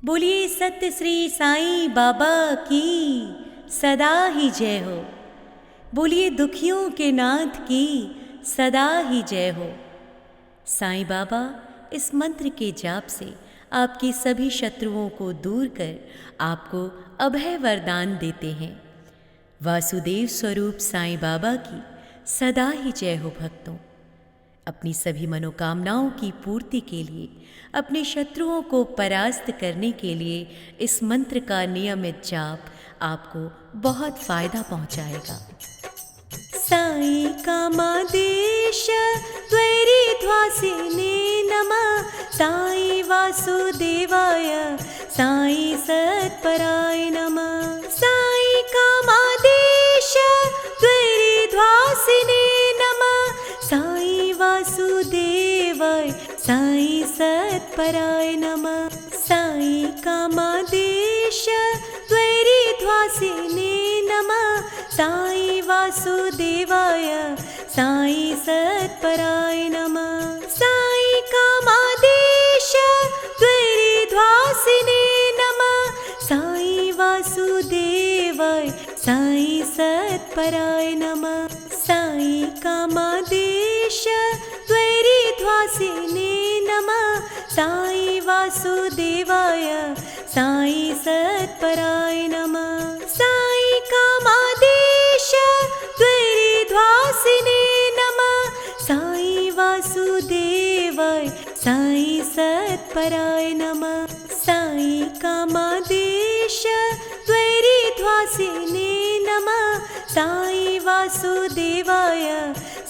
बोलिए सत्य श्री साईं बाबा की सदा ही जय हो। बोलिए दुखियों के नाथ की सदा ही जय हो। साईं बाबा इस मंत्र के जाप से आपके सभी शत्रुओं को दूर कर आपको अभय वरदान देते हैं। वासुदेव स्वरूप साईं बाबा की सदा ही जय हो। भक्तों, अपनी सभी मनोकामनाओं की पूर्ति के लिए, अपने शत्रुओं को परास्त करने के लिए इस मंत्र का नियमित जाप आपको बहुत फायदा पहुंचाएगा। साईं कामादेश द्वैरीध्वासिने नमः। साईं वासुदेवाय साईं सत्पराय नमः। साईं कामादेश द्वैरीध्वासिने नमः। साईं वासुदेवाय साईं सत्पराय नमः। साईं कामादेश द्वैरीध्वासिने नमः। साईं वासुदेवाय साईं सत्पराय नमः। साईं कामादेश द्वैरीध्वासिने नमः। साईं वासुदेवाय साईं सत्पराय नमः। साईं कामादेश द्वैरीध्वासिने नमः। साईं वासुदेवाय साईं सत्पराय नमः। साईं कामादेश द्वैरीध्वासिने नमः। साईं वासुदेवाय साईं सत्पराय नमः। साईं कामादेश द्वैरीध्वासिने नमः। साईं वासुदेवाय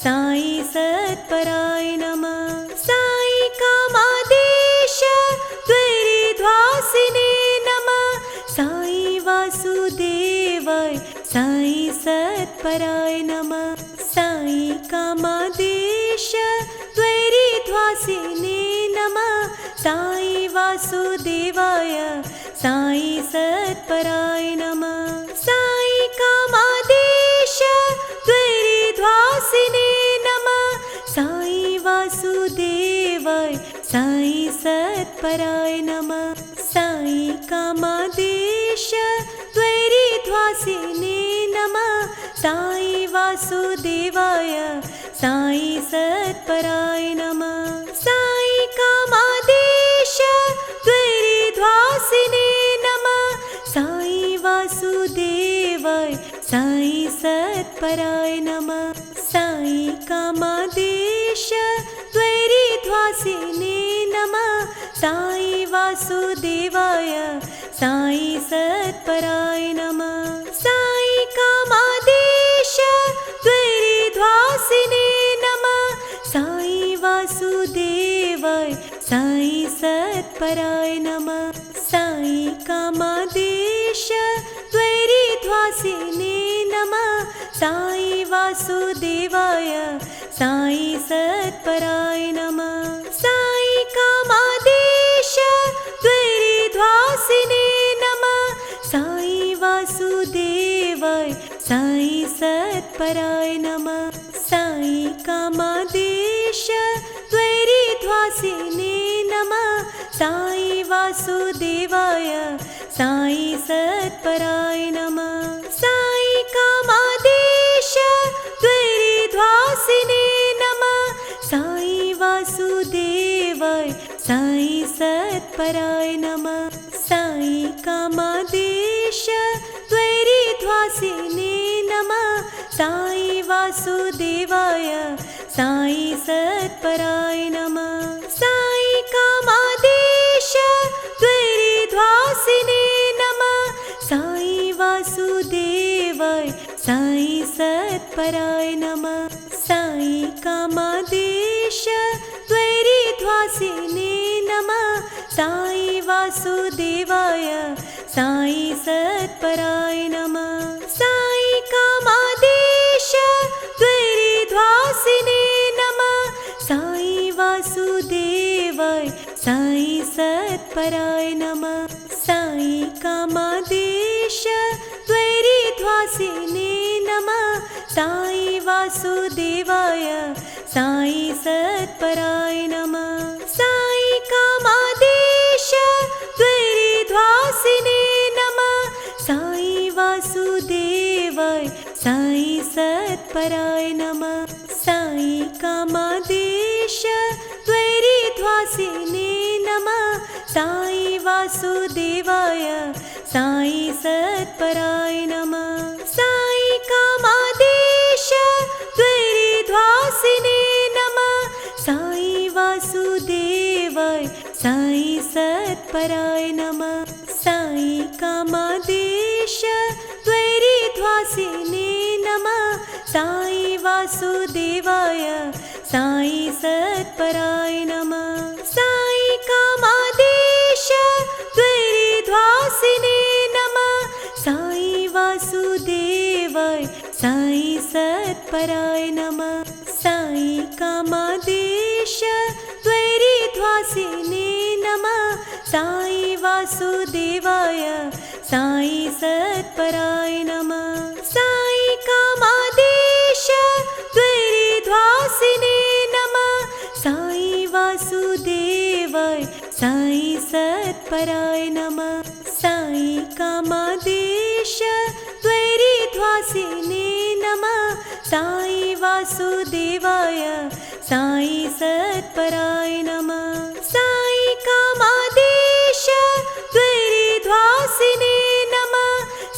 साईं सत्पराय नमः। साईं कामादेश द्वैरीध्वासिने नमः। साईं वासुदेवाय साईं सत्पराय नमः। साईं कामादेश द्वैरीध्वासिने नमः। साईं वासुदेवाय साईं सत्पराय नमः। साईं कामादेश द्वैरीध्वासिने नमः। साईं वासुदेवाय साईं सत्पराय नमः। साईं कामादेश द्वैरीध्वासिने नमः। साईं वासुदेवाय साईं सत्पराय नमः। साईं कामादेश द्वैरीध्वासिने नमः। साईं वासुदेवाय साईं सत्पराय नमः। साईं कामादेश द्वैरीध्वासिने नमः। साईं वासुदेवाय साईं सत्पराय नमः। साईं कामादेश द्वैरीध्वासिने नमः। साईं वासुदेवाय साईं सत्पराय नमः। साईं कामादेश द्वैरीध्वासिने नमः। साईं वासुदेवाय साईं सत्पराय नमः। साईं कामादेश द्वैरीध्वासिने नमः। साईं वासुदेवाय साईं सत्पराय नमः। साईं कामादेश द्वैरीध्वासिने नमः। साईं वासुदेवाय साईं सत्पराय नमः। साईं कामादेश द्वैरीध्वासिने नमः। साईं वासुदेवाय साईं सत्पराय नमः। साईं कामादेश द्वैरीध्वासिने नमः। साईं वासुदेवाय साईं सत्पराय नमः। साईं कामादेश द्वैरीध्वासिने नमः। साईं वासुदेवाय साईं सत्पराय नमः। साईं कामादेश द्वैरीध्वासिने नमः। साईं वासुदेवाय साईं सत्पराय नमः। साईं कामादेश द्वैरीध्वासिने नमः। साईं वासुदेवाय साईं सत्पराय नमः। साईं कामादेश द्वैरीध्वासिने नमः। साईं वासुदेवाय साईं सत्पराय नमः। साईं कामादेश द्वैरीध्वासिने सत्पराय नमः। साई कामादेश द्वैरीध्वासिने नमः। साई वासुदेवाय साई सत्पराय नमः। साई कामादेश द्वैरीध्वासिने नमः। साई वासुदेवाय साई सत्पराय नमः। साई कामादेश द्वैरीध्वासिने नमः। साई वासुदेवाय साई सत्पराय नमः। साई कामादेश द्वैरीध्वासिने नमः। साई वासुदेवाय साई सत्पराय नमः। साई कामादेश द्वैरीध्वासिने नमः। साई वासुदेवाय साई सत्पराय नमः। साई कामादेश द्वैरीध्वासिने नमः। साई वासुदेवाय साई सत्पराय नमः। साई कामादेश द्वैरीध्वासिने नमः। साई वासुदेवाय साई सत्पराय नमः। साई कामादेश द्वैरीध्वासिने नमः।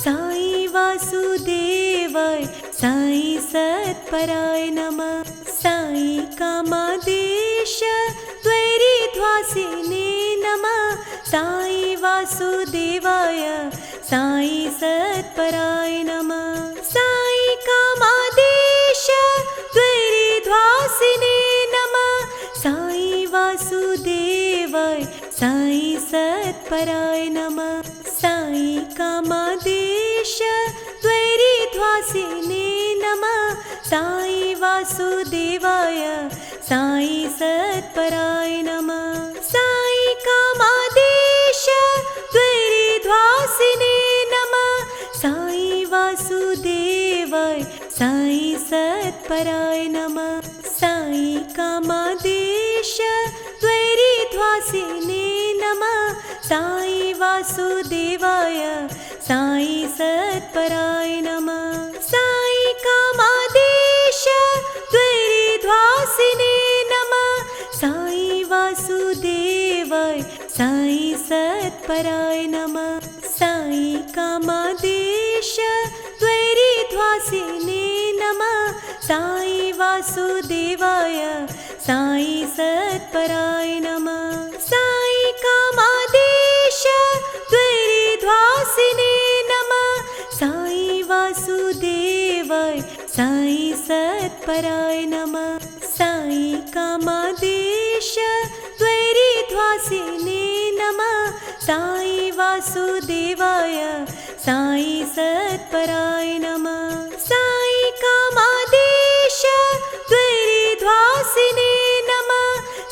साई वासुदेवाय साई सत्पराय नमः। साई कामादेश द्वैरीध्वासिने नमः। साई वासुदेवाय साई सत्पराय नमः। साई कामादेश द्वैरीध्वासिने नमः। साई वासुदेवाय साई सत्पराय नमः। साई कामादेश द्वैरीध्वासिने नमः। साई वासुदेवाय साई सत्पराय नमः। साई कामादेश द्वैरीध्वासिने नमः। साई वासुदेवाय साई सत्पराय नमः। साई कामादेश द्वैरीध्वासिने नमः। साई वासुदेवाय साई सत्पराय नमः। साई कामादेश द्वैरीध्वासिने नमः। साई वासुदेवाय साई सत्पराय नमः। साई कामादेश द्वैरीध्वासिने नमः। साई वासुदेवाय साई सत्पराय नमः। साई कामादेश द्वैरीध्वासिने नमः। साई वासुदेवाय साई सत्पराय नमः। साई कामादेश द्वैरीध्वासिने नमः। साई वासुदेवाय साई सत्पराय नमः। साई कामादेश द्वैरीध्वासिने नमः।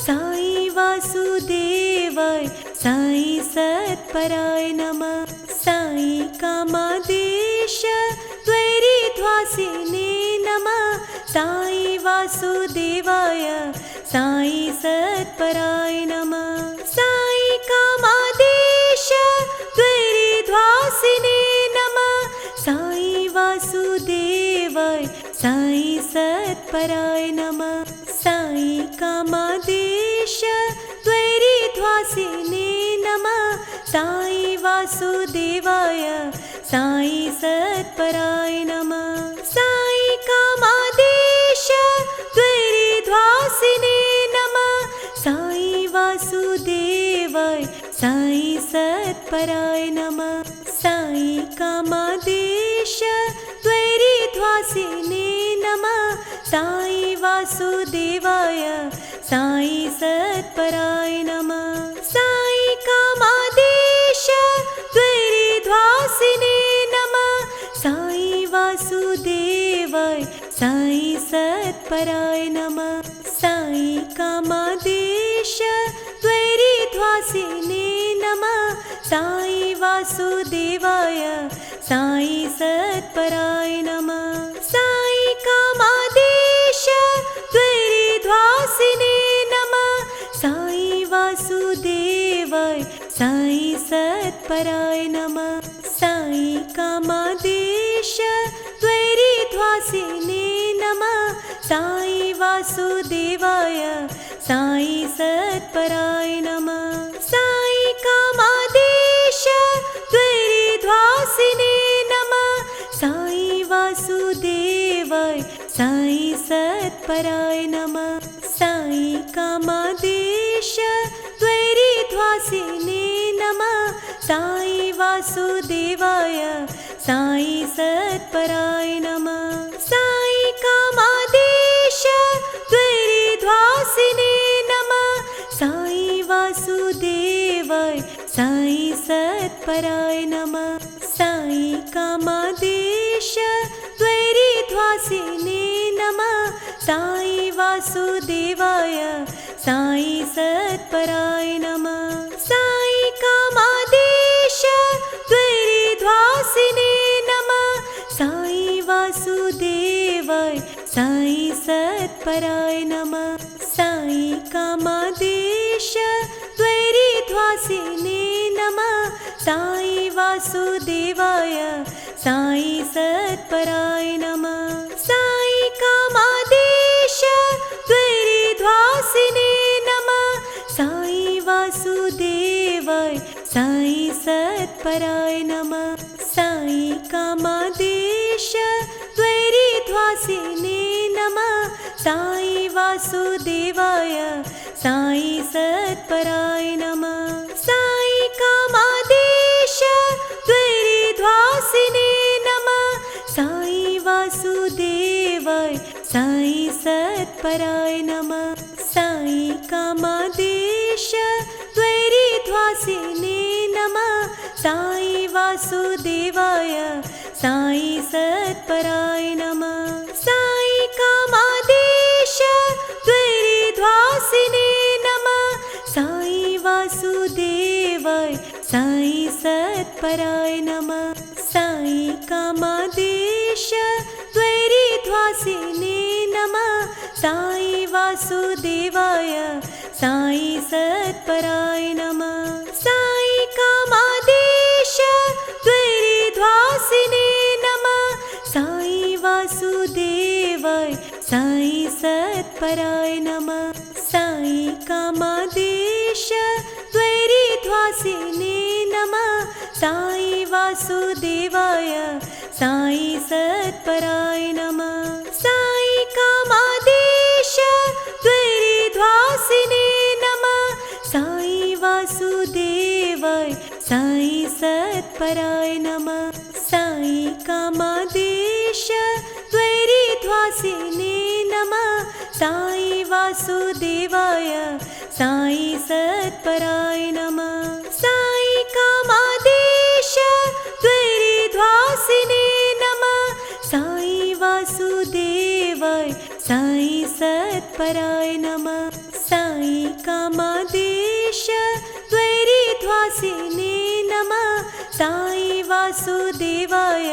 साई वासुदेवाय साई सत्पराय नमः। साई कामादेश द्वैरीध्वासिने नमः। साई वासुदेवाय साई सत्पराय नमः। साई कामादेश द्वैरीध्वासिने नमः। साई वासुदेवाय साई सत्पराय नमः। साई कामादेश द्वैरीध्वासिने नमः। साई वासुदेवाय साई सत्पराय नमः। साई कामादेश द्वैरीध्वासिने नमः। साई वासुदेवाय साई सत्पराय नमः। साई कामादेश द्वैरीध्वासिने नमः। साई वासुदेवाय साई सत्पराय नमः। साई कामादेश द्वैरीध्वासिने नमः। साई वासुदेवाय साई सत्पराय नमः। साई कामादेश द्वैरीध्वासिने नमः। साई वासुदेवाय साई सत्पराय नमः। साई कामादेश द्वैरीध्वासिने नमः। साई वासुदेवाय साई सत्पराय नमः। साई कामादेश द्वैरीध्वासिने वासिने नमः साई वासुदेवाय साई सत्पराय नमः साई कामादेश द्वैरीध्वासिने नमः साई वासुदेवाय साई सत्पराय नमः साई कामादेश द्वैरीध्वासिने नमः साई वासुदेवाय साई सत्पराय नमः साई कामादेश द्वैरीध्वासिने नमः साई वासुदेवाय साई सत्पराय नमः साई कामादेश द्वैरीध्वासिने नमः साई वासुदेवाय साई सत्पराय नमः साई कामादेश द्वैरीध्वासिने नमः साई वासुदेवाय साई सत्पराय नमः साई कामादेश द्वैरीध्वासिने नमः साई वासुदेवाय साई सत्पराय नमः साई कामादेश द्वैरीध्वासिने नमः साई वासुदेवाय साई सत्पराय नमः साई कामादेश द्वैरीध्वासिने नमः साई वासुदेवाय साई सत्पराय नमः साई कामादेश द्वैरीध्वासिने नमः साई वासुदेवाय साई सत्पराय नमः साई कामादेश द्वैरीध्वासिने नमः साई वासुदेवाय साई सत्पराय नमः साई कामादेश द्वैरीध्वासिने नमः साई वासुदेवाय साई सत्पराय नमः साई कामादेश द्वैरीध्वासिने नमः साई वासुदेवाय साई सत्पराय नमः साई कामादेश द्वैरीध्वासिने नमः साई वासुदेवाय साई सत्पराय नमः साई कामादेश द्वैरीध्वासिने नमः साई वासुदेवाय साई सत्पराय नमः साई कामादेश द्वैरीध्वासिने नमः साई वासुदेवाय साई सत्पराय नमः साई कामादेश द्वैरीध्वासिने नमः साई वासुदेवाय साई सत्पराय नमः साई कामादेश द्वैरीध्वासिने नमः साई वासुदेवाय साई सत्पराय नमः साई कामादेश द्वैरीध्वासिने नमः साई वासुदेवाय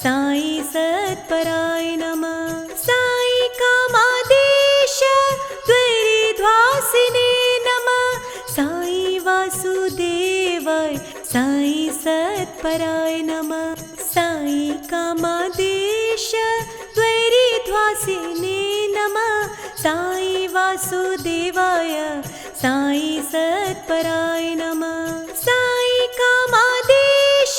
साई सत्पराय नमः साई कामादेश द्वैरीध्वासिने नमः साई वासुदेवाय साई सत्पराय नमः साई कामादेश द्वैरीध्वासिने नमः साई वासुदेवाय साई सत्पराय नमः साई कामादेश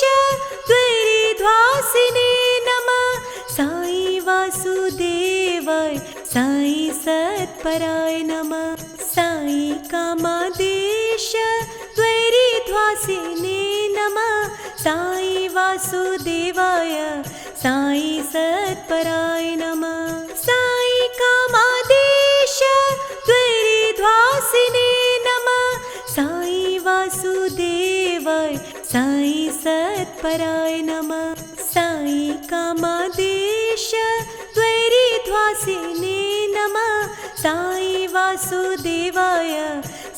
द्वैरीध्वासिने नमः साई वासुदेवाय साई सत्पराय नमः साई कामादेश द्वैरीध्वासिने नमः साई वासुदेवाय साई सत्पराय नमः साई कामादेश द्वैरीध्वासिने नमः साई वासुदेवाय साई सत्पराय नमः साई कामादेश द्वैरीध्वासिने नमः साई वासुदेवाय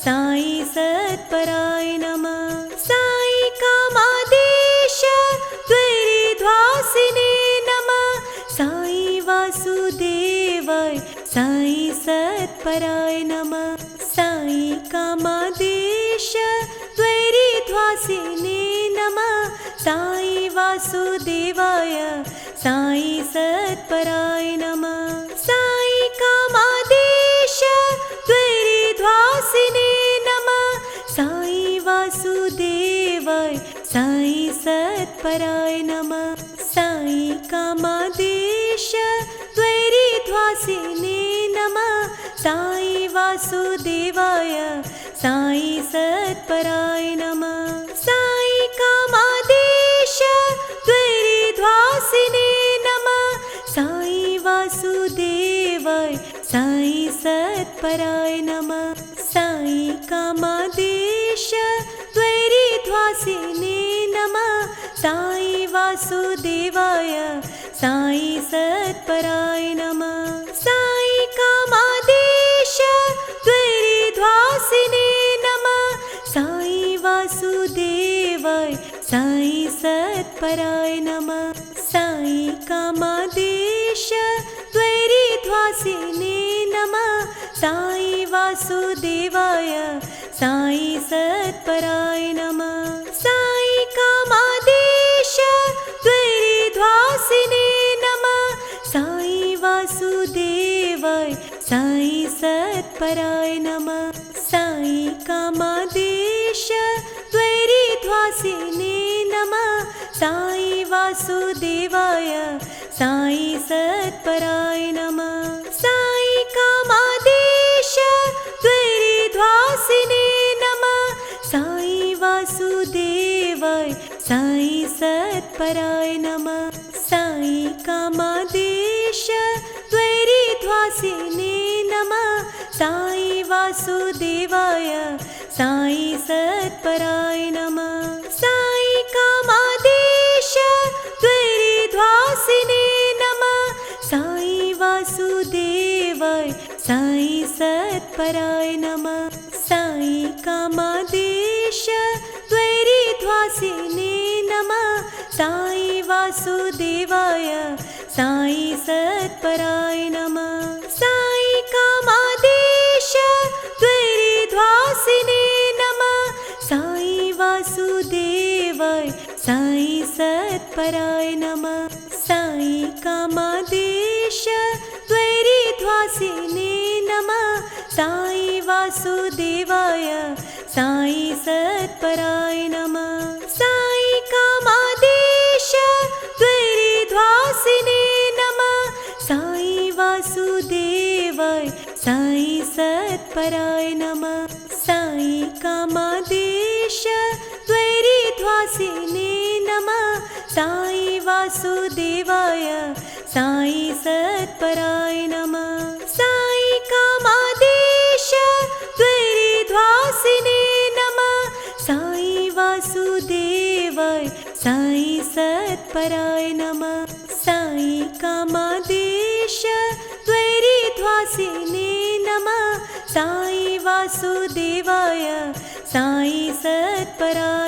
साई सत्पराय नमः साई कामादेश द्वैरीध्वासिने नमः साई वासुदेवाय साई सत्पराय नमः साई कामादेश द्वैरीध्वासिने नमः साई वासुदेवाय साई सत्पराय नमः। साई कामादेश द्वैरीध्वासिने नमः। साई वासुदेवाय साई सत्पराय नमः। साई कामादेश द्वैरीध्वासिने नमः। साई वासुदेवाय साई सत्पराय नमः। साई कामादेश द्वैरीध्वासिने नमः। साई वासुदेवाय साई सत्पराय नमः। साई कामादेश द्वैरीध्वासिने नमः। साई वासुदेवाय साई सत्पराय नमः। साई कामादेश द्वैरीध्वासिने नमः। साई वासुदेवाय साई सत्पराय नमः। साई कामादेश द्वैरीध्वासिने नमः। साई वासुदेवाय साई सत्पराय नमः। साई कामादेश द्वैरीध्वासिने नमः। साई वासुदेवाय साई सत्पराय नमः। साई कामादेश द्वैरीध्वासिने नमः। साई वासुदेवाय साई सत्पराय नमः। साई कामादेश द्वैरीध्वासिने नमः। साई वासुदेवाय साई सत्पराय नमः। साई कामादेश द्वैरीध्वासिने नमः। साई वासुदेवाय साई सत्पराय नमः। साई कामादेश द्वैरीध्वासिने नमः। साई वासुदेवाय साई सत्पराय नमः। साई कामादेश द्वैरीध्वासिने नमः। साई वासुदेवाय साई सत्पराय नमः। साई कामादेश द्वैरीध्वासिने नमः। साई वासुदेवाय साई सत्पराय नमः। साई कामादेश द्वैरीध्वासिने नमः। साई वासुदेवाय साई सत्पराय नमः। साई कामादेश द्वैरीध्वासिने नमः। साई वासुदेवाय साई सत्पराय नमः। साई कामादेश द्वैरीध्वासिने नमः। साई वासुदेवाय साई सत्पराय नमः। साई कामादेश द्वैरीध्वासिने नमः। साई वासुदेवाय साई सत्पराय नमः। साई कामादेश द्वैरीध्वासिने नमः। साई वासुदेवाय साई सत्पराय